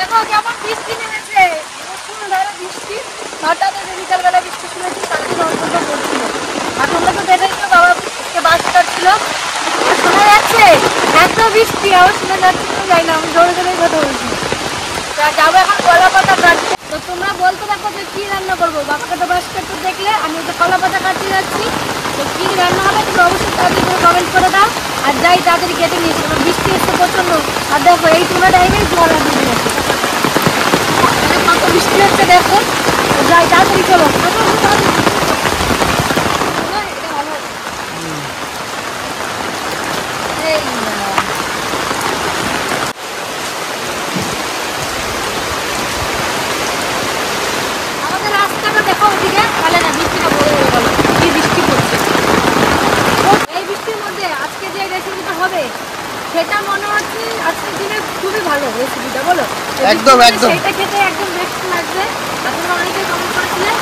দেখো কেমন বৃষ্টি নেমেছে, বৃষ্টি হঠাৎ বিকালবেলা বৃষ্টি শুনেছি, সারাদিন অন্তত পড়ছিল। আর তোমরা তো দেখেছো বাবাকে বাস কাটছিল, শোনা যাচ্ছে এত বৃষ্টি, আবার শোনা যাচ্ছে তো যাই না, আমি জোরে জোরে কথা বলছি। যাবো এখন কলা পাতা কাটতে। তো তোমরা বলতে থাকো যে কি রান্না করবো, বাবাকে তো বাস কাটতে দেখলে আমি তো কলা পাতা কাটতে যাচ্ছি। তো কি রান্না হবে তুমি অবশ্যই তাড়াতাড়ি করে কমেন্ট করে দাও, আর যাই তাড়াতাড়ি কেটে নিয়েছি, কারণ বৃষ্টি এসছে প্রচন্ড। আর দেখো এই তোমরা টাইমেই জল আসবে গেছে, কত বৃষ্টি হচ্ছে দেখো। যাই তাড়াতাড়ি চলো, আমাদের রাস্তাটা দেখো ওদিকে, তাহলে না বৃষ্টিটা বড় হয়ে গেল, কি বৃষ্টি পড়ছে। এই বৃষ্টির মধ্যে আজকে যে রেসিপিটা হবে সেটা মনে হচ্ছে আজকের দিনে খুবই ভালো রেসিপিটা, বলো একদম একদম, সেটা খেতে একদম বেস্ট লাগবে। আপনারা অনেকেই কমেন্ট করেছিলেন,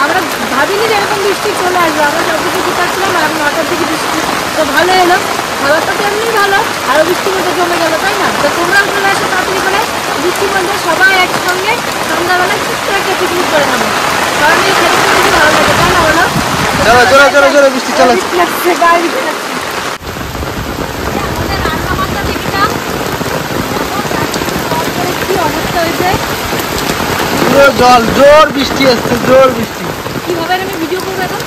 আমরা ভাবিনি যে এরকম বৃষ্টি চলে আসবে, আমরা সবকিছু গুছাচ্ছিলাম আর এখন 9টার দিকে বৃষ্টি, তো ভালো এলো, খাবারটা তো এমনি ভালো, আরও বৃষ্টির মধ্যে জমে গেল, তাই না? তো তোমরাও চলে আসো তাড়াতাড়ি করে, বৃষ্টির মধ্যে সবাই একসঙ্গে সন্ধ্যাবেলা ছোট্ট একটা পিকনিক করে নেবো, কারণ এই খেতে বেশি ভালো লাগে, তাই না বলো? চলো চলো চলো, বৃষ্টি চলো লাগছে, গায়ে বৃষ্টি লাগছে। আমাদের রান্না বান্না দেখে নাও, কি অবস্থা হয়েছে, পুরো জল, জোর বৃষ্টি আসছে, জোর বৃষ্টি। কিভাবে আমি ভিডিও করবো এখন?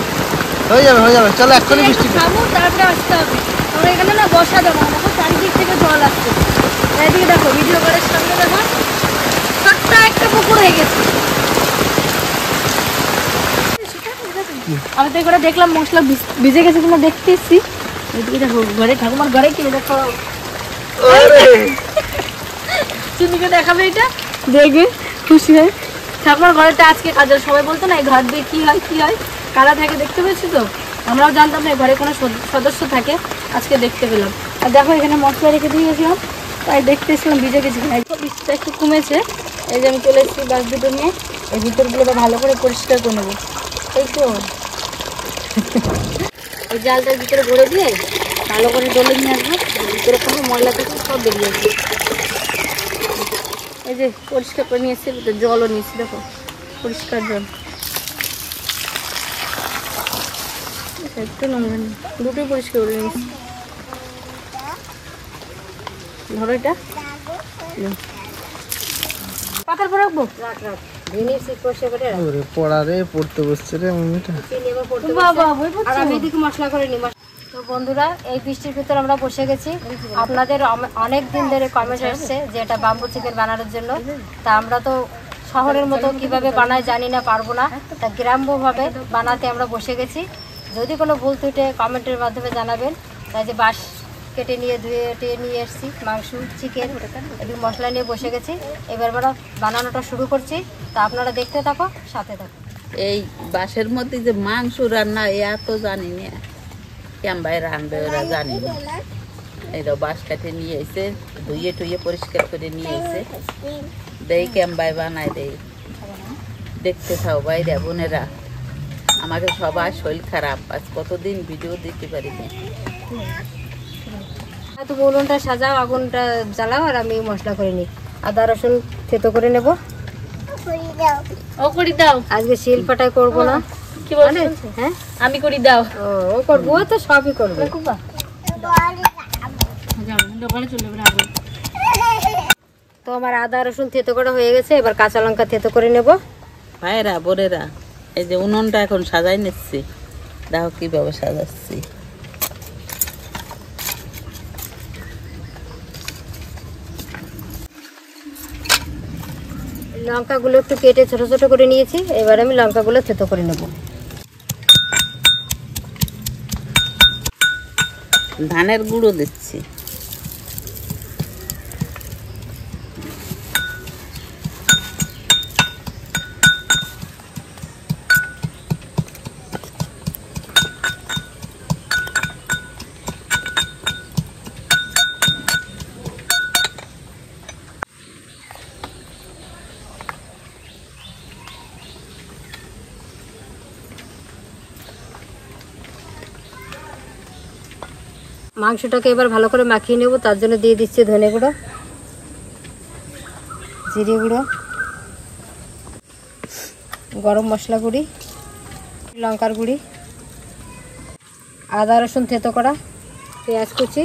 হয়ে যাবে, চলো এক্ষুনি বৃষ্টি থামো, তারপরে আসতে হবে। আমরা এখানে না বসা দেবো, দেখো চারিদিক থেকে জল আসছে, এদিকে দেখো ভিডিও করার সামনে দেখো ছোট্ট একটা পুকুর হয়ে গেছে। আমি তো করে দেখলাম মশলা ভিজে গেছে, তোমরা দেখতে এসছি, এদিকে দেখো ঘরে ঠাকুমার ঘরে কি দেখো, চিনিকে দেখাবে এটা দেখবে খুশি হয়। ঠাকুমার ঘরেটা আজকে কাজের, সবাই বলতো না এই ঘর দিয়ে কি হয় কারা থাকে, দেখতে পেয়েছি তো, আমরাও জানতাম না ঘরে কোনো সদস্য থাকে, আজকে দেখতে পেলাম। আর দেখো এখানে মশলা রেখে দিয়ে গেছিলাম, তাই দেখতে এসেছিলাম ভিজে গেছি, বৃষ্টিটা একটু কমেছে। এই যে আমি চলে এসেছি বাস দুটো নিয়ে, এই ভিতরগুলো ভালো করে পরিষ্কার করে নেবো। এই তো এই জালটার ভিতরে ভরে দিয়ে ভালো করে ডলে নিয়ে আসবো, ভিতরে কোনো ময়লা থেকে সব বেরিয়ে আসবে। এই যে পরিষ্কার করে নিয়ে এসেছি, জলও নিয়েছি, দেখো পরিষ্কার জল, একটু নোংরা নেই, দুটোই পরিষ্কার করে নিয়েছি। ধরো এটা পাতার পর রাখবো, পড়তে বসছে রে মমিটা, আর আমি এদিকে মশলা করে নিই। তো বন্ধুরা এই বৃষ্টির ভিতর আমরা বসে গেছি, আপনাদের অনেক দিন ধরে কমেন্ট আসছে যে এটা বাম্বু চিকেন বানানোর জন্য, তা আমরা তো শহরের মতো কিভাবে বানায় জানি না, পারবো না, তা গ্রাম্যভাবে বানাতে আমরা বসে গেছি। যদি কোনো ভুল ত্রুটি কমেন্টের মাধ্যমে জানাবেন। তাই যে বাঁশ কেটে নিয়ে ধুয়ে নিয়ে এসেছি, মাংস চিকেন এদিকে মশলা নিয়ে বসে গেছি, এবার আমরা বানানোটা শুরু করছি, তা আপনারা দেখতে থাকো, সাথে থাকো। এই বাঁশের মধ্যে যে মাংস রান্না এত জানি না, কেমবাই রান্না ওরা জানি না, এরা বাঁশ কাটে নিয়ে এসে ধুয়ে টুয়ে পরিষ্কার করে নিয়ে এসে দেই কেমবাই বানায় দেই, দেখতে থাও বাইরে বোনেরা। আমাকে সবার শরীর খারাপ, আজ কতদিন ভিডিও দিতে পারিনি। তো উনুনটা সাজাও, আগুনটা জ্বালাও, আর আমি মশলা করে নিই। আদা রসুন থেতো করে নেবো, করি দাও, আজকে শিল পাটাই করবো না, কি বলে হ্যাঁ আমি করি দাও, ও করবো, তো সবই করবো। তো আমার আদা রসুন থেতো করা হয়ে গেছে, এবার কাঁচা লঙ্কা থেতো করে নেব। ভাইরা বোনেরা এই যে উনুনটা এখন সাজাই নিচ্ছি, দেখো কিভাবে সাজাচ্ছি। লঙ্কাগুলো একটু কেটে ছোট ছোট করে নিয়েছি, এবার আমি লঙ্কাগুলো থেতো করে নেব। ধানের গুঁড়ো দিচ্ছি, মাংসটাকে এবার ভালো করে মাখিয়ে নেব, তার জন্য দিয়ে দিচ্ছি ধনে গুঁড়ো, জিরে গুঁড়ো, গরম মশলা গুঁড়ি, লঙ্কার গুঁড়ি, আদা রসুন থেতো করা, পেঁয়াজ কুচি,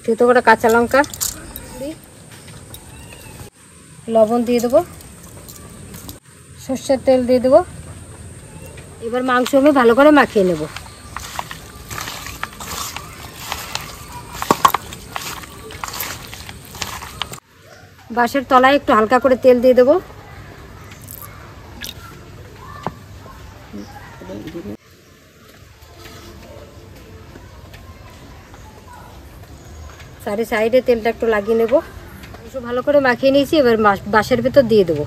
থেতো করা কাঁচা লঙ্কা, লবণ দিয়ে দেবো, সর্ষের তেল দিয়ে দেবো। এবার মাংস আমি ভালো করে মাখিয়ে নেব। বাঁশের তলায় একটু হালকা করে তেল দিয়ে দেবো। চারি সাইডে তেলটা একটু লাগিয়ে নেব। মাংস ভালো করে মাখিয়ে নিয়েছি, এবার বাঁশের ভেতর দিয়ে দেবো।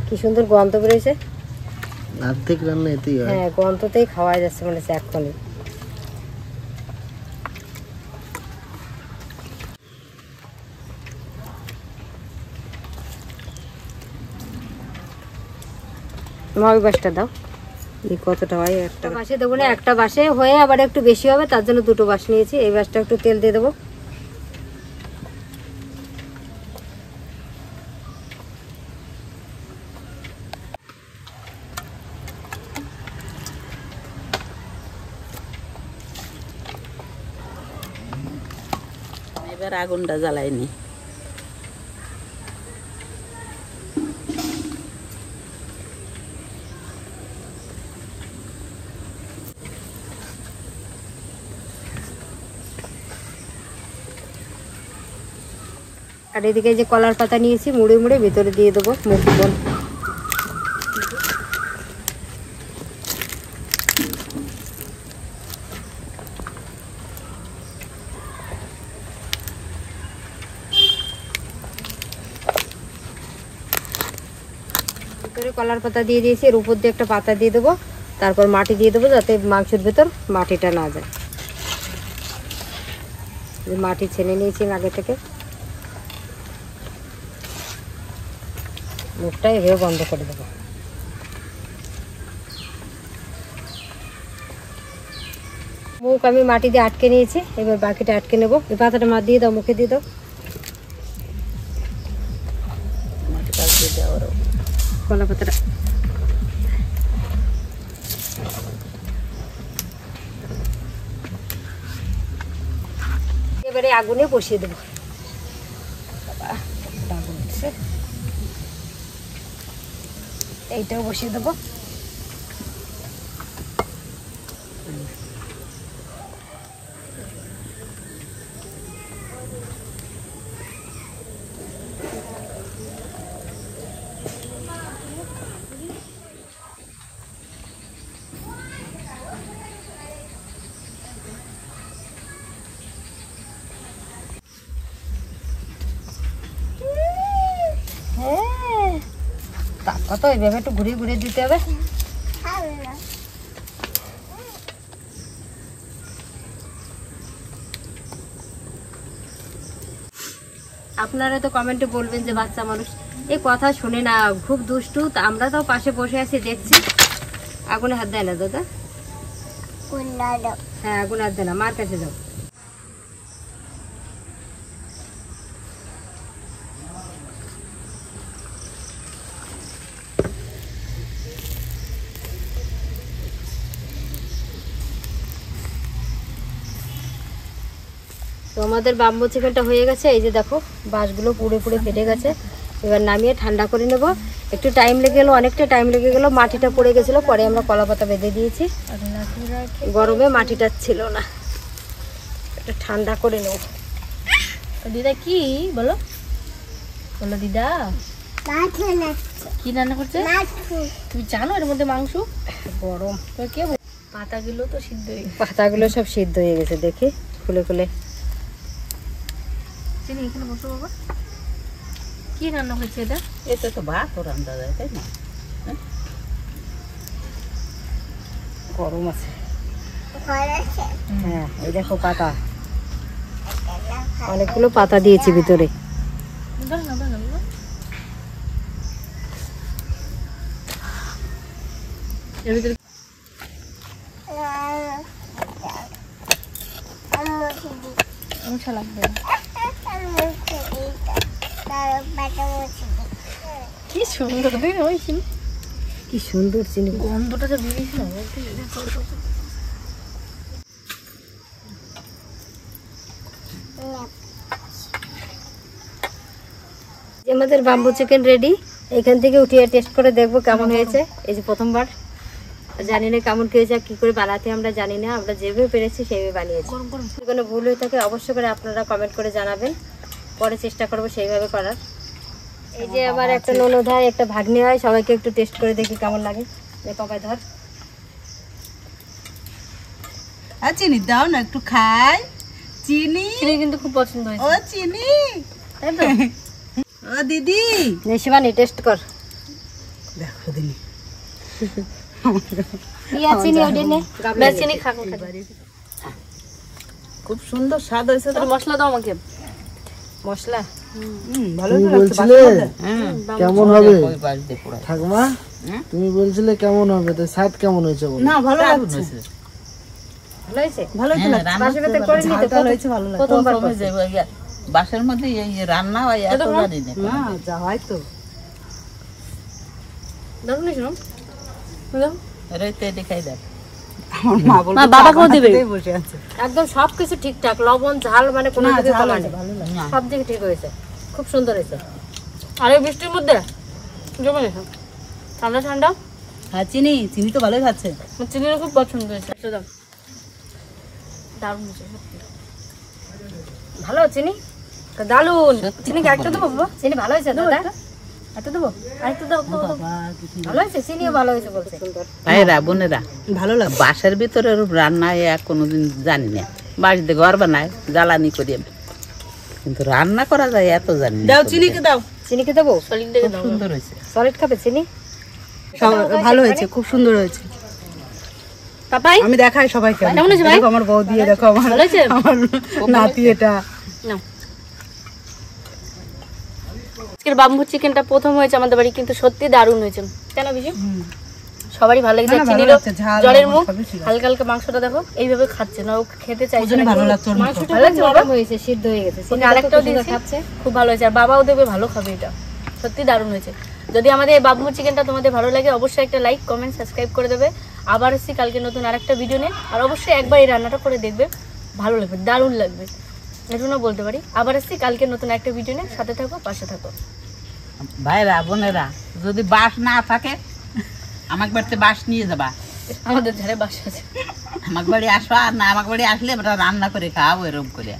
কি সুন্দর গন্ধ বেরোয়েছে। অর্ধেক রান্না এতেই হয়। হ্যাঁ, গন্ধতেই খাওয়া যাচ্ছে মনে হচ্ছে এক্ষুনি। ওই বাঁশটা দাও, এই কতটা হয়? একটা বাঁশে দেবো না, একটা বাঁশে হয়ে আবার একটু বেশি হবে, তার জন্য দুটো বাঁশ নিয়েছি। এই বাঁশটা একটু তেল দিয়ে দেবো। এবার আগুনটা জ্বালাইনি। আর এদিকে যে কলার পাতা নিয়েছি, মুড়ে মুড়ে ভিতরে দিয়ে দেবো মুরগি বোন। ভিতরে কলার পাতা দিয়ে দিয়েছি, এর উপর দিয়ে একটা পাতা দিয়ে দেবো, তারপর মাটি দিয়ে দেবো যাতে মাংসের ভেতর মাটিটা না যায়। মাটি ছেনে নিয়েছি আগে থেকে। মুখটা এভাবে বন্ধ করে দেবো। মুখ আমি মাটি দিয়ে আটকে নিয়েছি, এবার বাকিটা আটকে নেবো। এই পাতাটা মা দিয়ে দাও, মুখে দিয়ে দাও। কলা পাতাটা এবারে আগুনে বসিয়ে দেবো। আগুন উঠছে, এইটাও বসিয়ে দেবো। হ্যাঁ, তারপর তো এইভাবে একটু ঘুরিয়ে ঘুরিয়ে দিতে হবে। আপনারা তো কমেন্টে বলবেন যে বাচ্চা মানুষ এই কথা শুনে না, খুব দুষ্টু। তা আমরা তো পাশে বসে আছি দেখছি। আগুনে হাত দেয় না দাদা। হ্যাঁ, আগুনে হাত দেয় না, মার কাছে যাও। তো আমাদের বাম্বু চিকেনটা হয়ে গেছে। এই যে দেখো, বাঁশগুলো পুড়ে পুড়ে ফেটে গেছে। এবার নামিয়ে ঠান্ডা করে নেব। একটু টাইম লেগে গেলো, অনেকটা টাইম লেগে গেলো। মাটিটা পড়ে গেছিলো, পরে আমরা কলা পাতা বেঁধে দিয়েছি। গরমে মাটিটা ছিল না, একটু ঠান্ডা করে নেব। দিদা কি বলো, বলো দিদা কি রান্না করছে? তুমি জানো এর মধ্যে মাংস? গরম তো কে পাতাগুলো তো সিদ্ধ হয়ে গেছে। পাতাগুলো সব সিদ্ধ হয়ে গেছে, দেখি খুলে খুলে। চিনি এখানে বসো বাবা। কি রান্না হয়েছে এটা? এতে তো ভাতও রান্না যায়, তাই না? গরম আছে। হ্যাঁ, এই দেখো পাতা, অনেকগুলো পাতা দিয়েছি ভিতরে। ধরো না, ধরো না। এর ভিতরে মশলা কি সুন্দর দেখ ওই চিনি, কি সুন্দর চিনি। গন্ধটা যে বেরিয়েছে না আমাদের বাম্বু চিকেন রেডি। এখান থেকে উঠিয়ে টেস্ট করে দেখবো কেমন হয়েছে। এই যে প্রথমবার, জানি না কেমন কি হয়েছে, কি করে বানাতে আমরা জানি না, আমরা যেভাবে পেরেছি সেইভাবে বানিয়েছি। যদি কোনো ভুল হয়ে থাকে অবশ্যই করে আপনারা কমেন্ট করে জানাবেন, পরে চেষ্টা করবো সেইভাবে করার। এই যে আমার একটা ননদ হয়, একটা ভাগ্নি হয়, সবাইকে একটু টেস্ট করে দেখি কেমন লাগে। পাপায় ধর, আর চিনি দাও না একটু খাই। চিনি চিনি কিন্তু খুব পছন্দ হয়েছে। ও চিনি, তাই তো? ও দিদি শিবানী টেস্ট কর। দেখো দিদি ইয়া চিনি ওটা নে, না, চিনি খাবো। খুব সুন্দর স্বাদ হয়েছে তো। মশলা দাও আমাকে। মশলা ভালো তুমি লাগছে, বলছিলে কেমন হবে ঠাকুমা, তুমি বলছিলে কেমন হবে, তো স্বাদ কেমন হয়েছে বলো? না ভালো লাগছে, ভালো হয়েছে। ভালো তো লাগছে। বাসা করতে করে নিতে ঝালটা হয়েছে, ভালো লাগছে। প্রথমবার প্রথমে যে ওই বাসের মধ্যে এই রান্না হয় এত জানি না। না যা হয় তো দারুণ হয়েছে না? দাও। রেতে দেখাই দেখ। আমার মা বলবে মা, বাবাকেও দিবে। বসে আছে। একদম সবকিছু ঠিকঠাক, লবণ ঝাল মানে কোনো না, দিকে ঝাল কমা আছে, নেই। ভালো লাগে। সব দিকে ঠিক হয়েছে, খুব সুন্দর হয়েছে। আর এই বৃষ্টির মধ্যে জমে গেছে। ঠান্ডা ঠান্ডা, হ্যাঁ চিনি চিনি তো ভালোই খাচ্ছে। আমার চিনির খুব পছন্দ হয়েছে। আচ্ছা দাও। দারুণ হয়েছে সত্যি। ভালো চিনি, দারুন। সত্যি চিনি খুব একটা দেবো বাবা? চিনি ভালো হয়েছে দাদা, একটা দেবো? আরেকটু দাও, দাও, দাও। ভালো হয়েছে, চিনিও ভালো হয়েছে বলছে। ভাইরা বোনেরা, ভালো লাগে। বাসার ভিতরে ওরূপ রান্না এক কোনোদিন জানি না। বাড়িতে ঘর বানায় জ্বালানি করি আমি, কিন্তু রান্না করা যায় এত জানি না। দাও চিনিকে দাও। চিনিকে দেবো? সলিডটাকে খুব দাও। সুন্দর হয়েছে। সলিড খাবে চিনি? ভালো হয়েছে, খুব সুন্দর হয়েছে। পাপাই আমি দেখাই সবাইকে। কেমন হয়েছে ভাই? দেখো আমার বউ দিয়ে, দেখো আমার ভালো হয়েছে? আমার নাতি এটা। নাও। আজকের বাম্বু চিকেনটা প্রথম হয়েছে আমাদের বাড়ি, কিন্তু সত্যি দারুণ হয়েছে। কেন বিজু? সবারই ভালো লেগেছে। না, ভালো চিনিরও লাগছে, ঝাল, জলের লবণ মুখ, সবই ঠিক আছে। হালকা হালকা মাংসটা দেখো এইভাবে খাচ্ছে না, ও খেতে চাইছে ওজনে না। ভালো লাগছে ওর মুখে। মাংসটা ভালো লাগছে, খুব নরম হয়েছে, সিদ্ধ হয়ে গেছে। চিনি আরেকটাও সুন্দর দিয়েছি, খাচ্ছে। খুব ভালো হয়েছে। আর বাবাও দেবে, ভালো খাবে এটা। সত্যি দারুণ হয়েছে। যদি আমাদের এই বাম্বু চিকেনটা তোমাদের ভালো লাগে অবশ্যই একটা লাইক, কমেন্ট, সাবস্ক্রাইব করে দেবে। আবার এসেছি কালকে নতুন আরেকটা ভিডিও নিয়ে। আর অবশ্যই একবার এই রান্নাটা করে দেখবে, ভালো লাগবে, দারুণ লাগবে। এটুকুও বলতে পারি। আবার এসেছি কালকে নতুন একটা ভিডিও নিয়ে। সাথে থাকো, পাশে থাকো। ভাইরা বোনেরা, যদি বাস না থাকে আমার বাড়িতে বাস নিয়ে যাবা। আমাদের ধারে বাসা আছে। আমার বাড়ি আসবা, আর না আমার বাড়ি আসলে আমরা রান্না করে খাওয়াবো এরকম করে।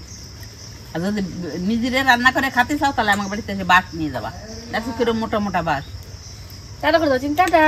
আর যদি নিজেরা রান্না করে খেতে চাও তাহলে আমার বাড়িতে এসে বাস নিয়ে যাবা। দেখো কিরকম মোটা মোটা বাস। টাটা করে দাও, টাটা।